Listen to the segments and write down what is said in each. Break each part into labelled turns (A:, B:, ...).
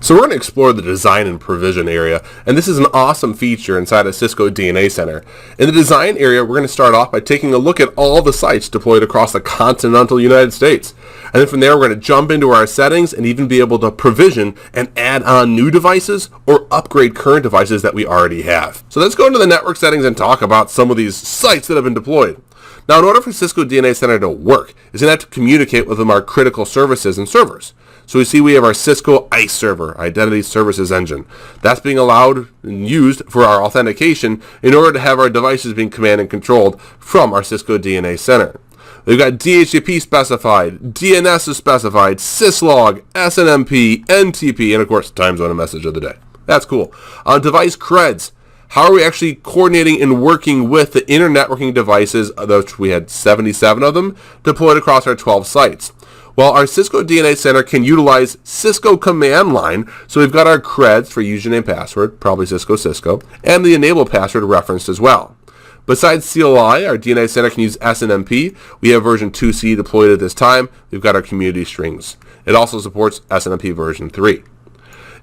A: So we're going to explore the design and provision area, and this is an awesome feature inside of Cisco DNA Center. In the design area, we're going to start off by taking a look at all the sites deployed across the continental United States. And then from there, we're going to jump into our settings and even be able to provision and add on new devices or upgrade current devices that we already have. So let's go into the network settings and talk about some of these sites that have been deployed. Now, in order for Cisco DNA Center to work, it's going to have to communicate with our critical services and servers. So we have our Cisco ICE server, Identity Services Engine. That's being allowed and used for our authentication in order to have our devices being command and controlled from our Cisco DNA Center. We've got DHCP specified, DNS is specified, syslog, SNMP, NTP, and of course, time zone and message of the day. That's cool. On device creds, how are we actually coordinating and working with the inter-networking devices, of which we had 77 of them, deployed across our 12 sites? Well, our Cisco DNA Center can utilize Cisco command line, so we've got our creds for username password, probably Cisco, and the enable password referenced as well. Besides CLI, our DNA Center can use SNMP. We have version 2C deployed at this time. We've got our community strings. It also supports SNMP version 3.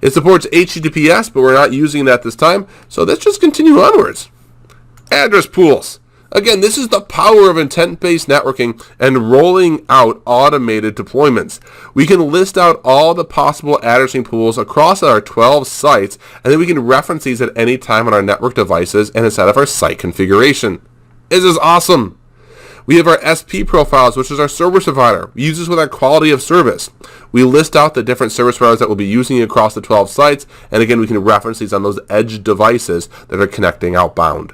A: It supports HTTPS, but we're not using that this time, so let's just continue onwards. Address pools. Again, this is the power of intent-based networking and rolling out automated deployments. We can list out all the possible addressing pools across our 12 sites, and then we can reference these at any time on our network devices and inside of our site configuration. This is awesome. We have our SP profiles, which is our service provider. We use this with our quality of service. We list out the different service providers that we'll be using across the 12 sites, and again, we can reference these on those edge devices that are connecting outbound.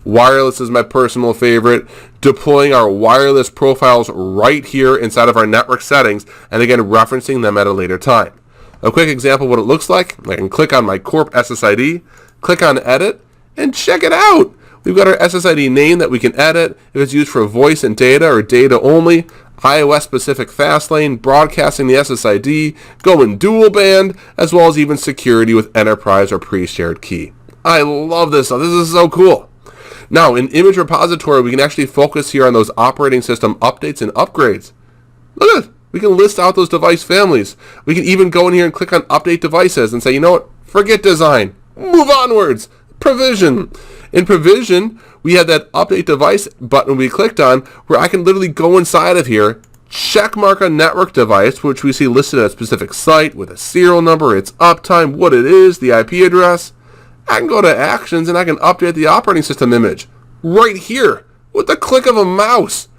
A: Wireless is my personal favorite, deploying our wireless profiles right here inside of our network settings, and again, referencing them at a later time. A quick example of what it looks like, I can click on my Corp SSID, click on Edit, and check it out. We've got our SSID name that we can edit if it's used for voice and data or data only, iOS-specific fast lane, broadcasting the SSID, going dual band, as well as even security with enterprise or pre-shared key. I love this stuff. This is so cool. Now, in image repository, we can actually focus here on those operating system updates and upgrades. Look at it. We can list out those device families. We can even go in here and click on update devices and say, you know what, forget design, move onwards, provision. In provision, we have that update device button we clicked on where I can literally go inside of here, check mark a network device, which we see listed at a specific site with a serial number, its uptime, what it is, the IP address. I can go to actions and I can update the operating system image right here with the click of a mouse.